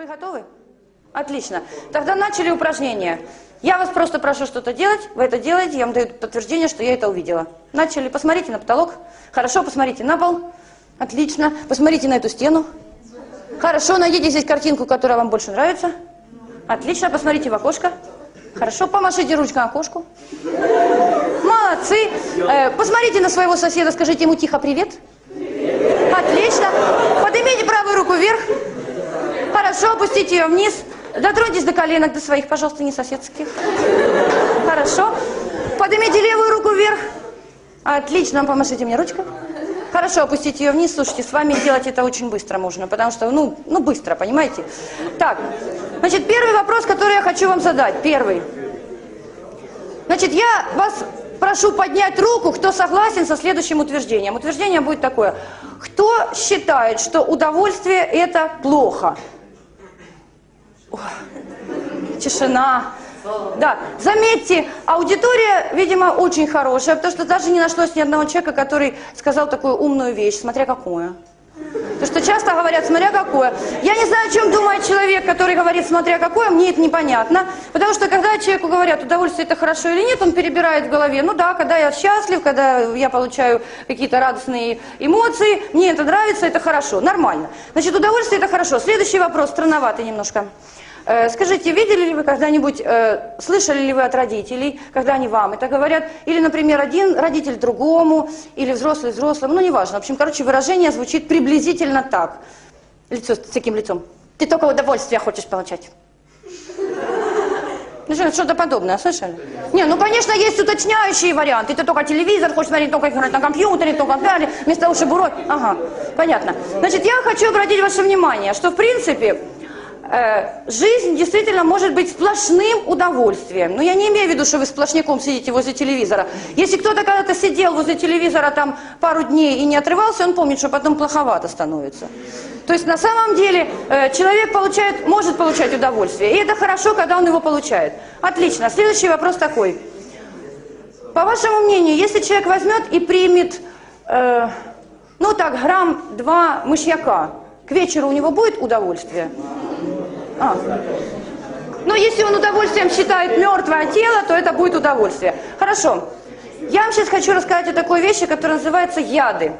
Вы готовы? Отлично. Тогда начали упражнение. Я вас просто прошу что-то делать, вы это делаете, я вам даю подтверждение, что я это увидела. Начали. Посмотрите на потолок. Хорошо, посмотрите на пол. Отлично. Посмотрите на эту стену. Хорошо, найдите здесь картинку, которая вам больше нравится. Отлично, посмотрите в окошко. Хорошо, помашите ручкой окошку. Молодцы. Посмотрите на своего соседа, скажите ему тихо «привет». Отлично. Поднимите правую руку вверх. Хорошо, опустите ее вниз. Дотроньтесь до коленок, до своих, пожалуйста, не соседских. Хорошо. Поднимите левую руку вверх. Отлично, помашите мне ручкой. Хорошо, опустите ее вниз. Слушайте, с вами делать это очень быстро можно, потому что, ну быстро, понимаете? Так, значит, первый вопрос, который я хочу вам задать. Первый. Значит, я вас прошу поднять руку, кто согласен со следующим утверждением. Утверждение будет такое. Кто считает, что удовольствие – это плохо? Ой, тишина. Да, заметьте, аудитория, видимо, очень хорошая, потому что даже не нашлось ни одного человека, который сказал такую умную вещь, смотря какую. Потому что часто говорят, смотря какое. Я не знаю, о чем думает человек, который говорит, смотря какое, мне это непонятно. Потому что когда человеку говорят, удовольствие это хорошо или нет, он перебирает в голове, ну да, когда я счастлив, когда я получаю какие-то радостные эмоции, мне это нравится, это хорошо, нормально. Значит, удовольствие это хорошо. Следующий вопрос, странноватый немножко. Скажите, видели ли вы когда-нибудь, слышали ли вы от родителей, когда они вам это говорят, или, например, один родитель другому, или взрослый взрослому, ну, неважно. В общем, короче, выражение звучит приблизительно так. Лицо с таким лицом. Ты только удовольствие хочешь получать. Ну, что-то подобное, слышали? Не, ну, конечно, есть уточняющие варианты. Ты только телевизор хочешь смотреть, только играть на компьютере, только далее, вместо того, чтобы урок. Ага, понятно. Значит, я хочу обратить ваше внимание, что, в принципе, жизнь действительно может быть сплошным удовольствием. Но я не имею в виду, что вы сплошняком сидите возле телевизора. Если кто-то когда-то сидел возле телевизора там пару дней и не отрывался, он помнит, что потом плоховато становится. То есть на самом деле человек может получать удовольствие. И это хорошо, когда он его получает. Отлично. Следующий вопрос такой. По вашему мнению, если человек возьмет и примет, ну так, 2 грамма мышьяка, к вечеру у него будет удовольствие? Но если он удовольствием считает мертвое тело, то это будет удовольствие. Хорошо. Я вам сейчас хочу рассказать о такой вещи, которая называется яды.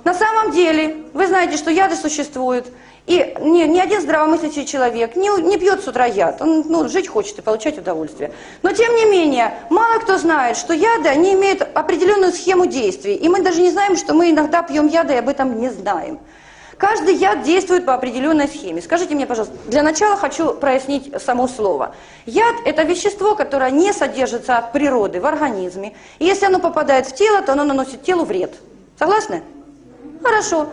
На самом деле, вы знаете, что яды существуют. И ни один здравомыслящий человек не пьет с утра яд. Он жить хочет и получать удовольствие. Но тем не менее, мало кто знает, что яды, они имеют определенную схему действий. И мы даже не знаем, что мы иногда пьем яды, и об этом не знаем. Каждый яд действует по определенной схеме. Скажите мне, пожалуйста, для начала хочу прояснить само слово. Яд – это вещество, которое не содержится от природы в организме. И если оно попадает в тело, то оно наносит телу вред. Согласны? Хорошо.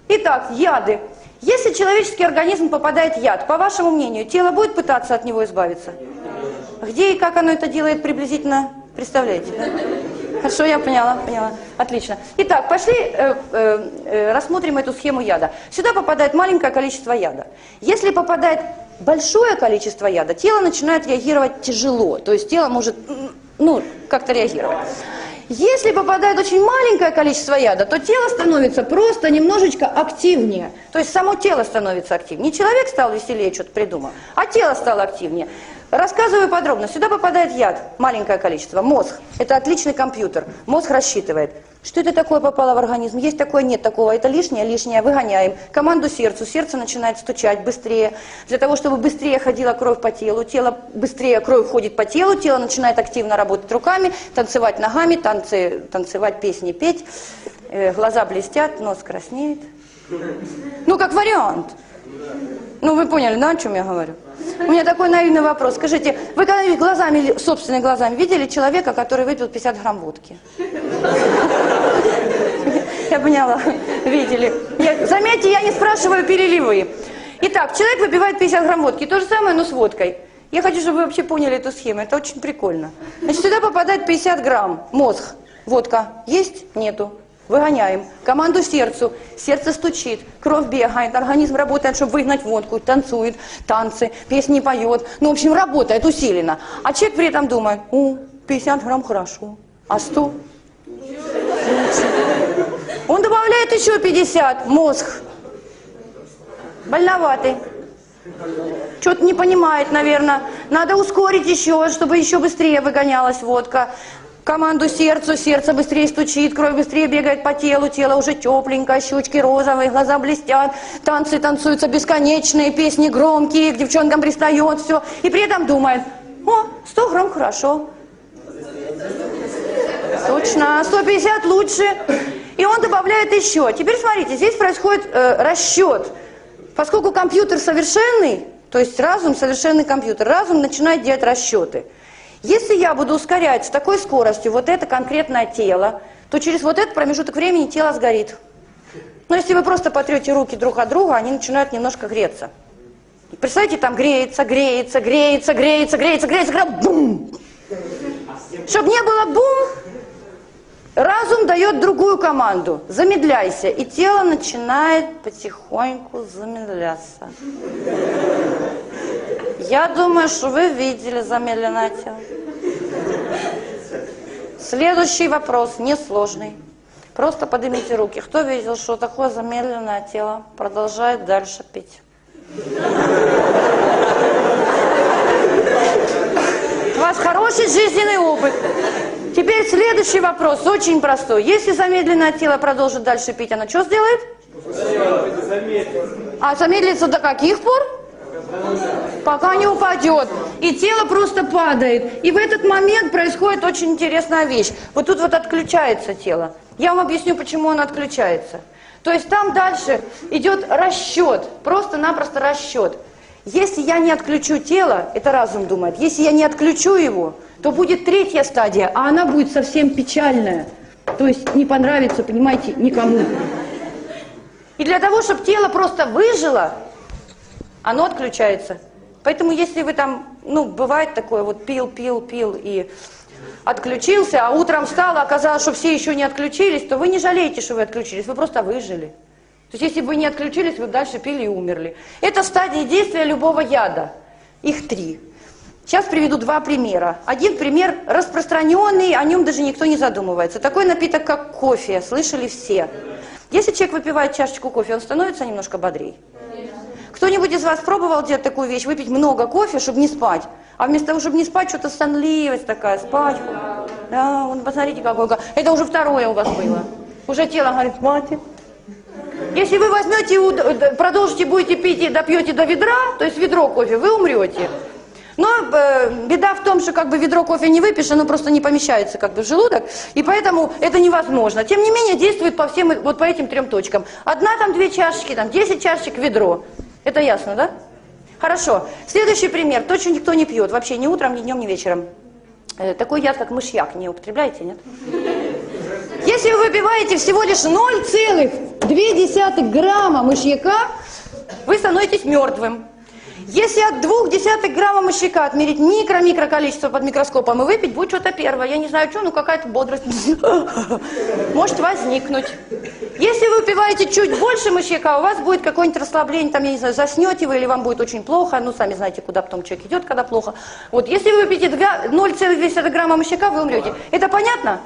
Итак, яды. Если человеческий организм попадает в яд, по вашему мнению, тело будет пытаться от него избавиться? Где и как оно это делает приблизительно, представляете? Да? Хорошо, я поняла. Отлично. Итак, пошли рассмотрим эту схему яда. Сюда попадает маленькое количество яда. Если попадает большое количество яда, тело начинает реагировать тяжело. То есть тело может, как-то реагировать. Если попадает очень маленькое количество яда, то тело становится просто немножечко активнее. То есть само тело становится активнее. Не человек стал веселее, что-то придумал, а тело стало активнее. Рассказываю подробно. Сюда попадает яд, маленькое количество. Мозг. Это отличный компьютер. Мозг рассчитывает. Что это такое попало в организм? Есть такое, нет такого. Это лишнее, выгоняем. Команду сердцу. Сердце начинает стучать быстрее. Для того, чтобы быстрее ходила кровь по телу. Быстрее кровь ходит по телу. Тело начинает активно работать руками, танцевать ногами, танцевать песни петь. Глаза блестят, нос краснеет. Ну, как вариант. Ну, вы поняли, да, о чем я говорю? У меня такой наивный вопрос. Скажите, вы когда-нибудь собственными глазами видели человека, который выпил 50 грамм водки? Я поняла. Видели. Заметьте, я не спрашиваю, пили ли вы. Итак, человек выпивает 50 грамм водки. То же самое, но с водкой. Я хочу, чтобы вы вообще поняли эту схему. Это очень прикольно. Значит, сюда попадает 50 грамм. Мозг. Водка. Есть? Нету. Выгоняем. Команду сердцу. Сердце стучит, кровь бегает, организм работает, чтобы выгнать водку, танцует, танцы, песни поет. Ну, в общем, работает усиленно. А человек при этом думает, 50 грамм хорошо, а 100? Лучше. Он добавляет еще 50, мозг. Больноватый. Что-то не понимает, наверное. Надо ускорить еще, чтобы еще быстрее выгонялась водка. Команду сердцу, сердце быстрее стучит, кровь быстрее бегает по телу, тело уже тепленькое, щечки розовые, глаза блестят, танцы танцуются бесконечные, песни громкие, к девчонкам пристает, все. И при этом думает, о, 100 грамм хорошо. Точно, 150 лучше. И он добавляет еще. Теперь смотрите, здесь происходит расчет. Поскольку компьютер совершенный, то есть разум совершенный компьютер, разум начинает делать расчеты. Если я буду ускорять с такой скоростью вот это конкретное тело, то через вот этот промежуток времени тело сгорит. Но если вы просто потрете руки друг от друга, они начинают немножко греться. И представьте, там греется, греется, греется, греется, греется, греется, греется, бум! Чтобы не было бум, разум дает другую команду. Замедляйся. И тело начинает потихоньку замедляться. Я думаю, что вы видели замедленное тело. Следующий вопрос, несложный. Просто поднимите руки. Кто видел, что такое замедленное тело продолжает дальше пить? У вас хороший жизненный опыт. Теперь следующий вопрос, очень простой. Если замедленное тело продолжит дальше пить, оно что сделает? А замедлится до каких пор? Пока не упадет. И тело просто падает. И в этот момент происходит очень интересная вещь. Вот тут вот отключается тело. Я вам объясню, почему оно отключается. То есть там дальше идет расчет, просто-напросто расчет. Если я не отключу тело, это разум думает, если я не отключу его, то будет третья стадия, а она будет совсем печальная. То есть не понравится, понимаете, никому. И для того, чтобы тело просто выжило, оно отключается. Поэтому если вы там, бывает такое, вот пил и отключился, а утром встал, а оказалось, что все еще не отключились, то вы не жалеете, что вы отключились, вы просто выжили. То есть если бы вы не отключились, вы дальше пили и умерли. Это стадии действия любого яда. Их 3. Сейчас приведу 2 примера. Один пример распространенный, о нем даже никто не задумывается. Такой напиток, как кофе, слышали все. Если человек выпивает чашечку кофе, он становится немножко бодрее. Кто-нибудь из вас пробовал делать такую вещь, выпить много кофе, чтобы не спать? А вместо того, чтобы не спать, что-то сонливость такая, спать. Да, вон, посмотрите, какое. Это уже второе у вас было. Уже тело говорит, хватит. Если вы возьмете, продолжите, будете пить и допьете до ведра, то есть ведро кофе, вы умрете. Но беда в том, что ведро кофе не выпьешь, оно просто не помещается в желудок, и поэтому это невозможно. Тем не менее, действует по всем, вот по этим 3 точкам. 2 чашечки, 10 чашечек ведро. Это ясно, да? Хорошо. Следующий пример. То, что никто не пьет. Вообще ни утром, ни днем, ни вечером. Такой яд, как мышьяк. Не употребляете, нет? Если вы выпиваете всего лишь 0,2 грамма мышьяка, вы становитесь мертвым. Если от 0,2 грамма мышьяка отмерить микро количество под микроскопом и выпить, будет что-то первое. Я не знаю, что, какая-то бодрость может возникнуть. Если вы выпиваете чуть больше мышьяка, у вас будет какое-нибудь расслабление, там, я не знаю, заснете вы или вам будет очень плохо, сами знаете, куда потом человек идет, когда плохо. Вот, если вы выпьете 0,2 грамма мышьяка, вы умрете. Это понятно?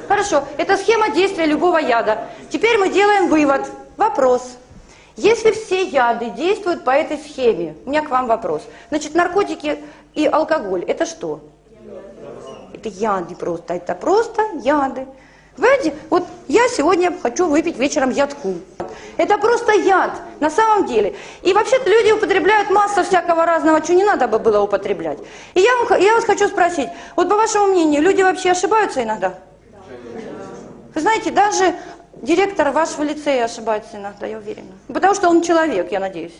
Хорошо, это схема действия любого яда. Теперь мы делаем вывод. Вопрос. Если все яды действуют по этой схеме, у меня к вам вопрос. Значит, наркотики и алкоголь, это что? Это яды просто, это просто яды. Понимаете, вот я сегодня хочу выпить вечером ядку. Это просто яд, на самом деле. И вообще-то люди употребляют массу всякого разного, что не надо бы было употреблять. И я вас хочу спросить, вот по вашему мнению, люди вообще ошибаются иногда? Вы знаете, даже директор вашего лицея ошибается иногда, я уверена. Потому что он человек, я надеюсь.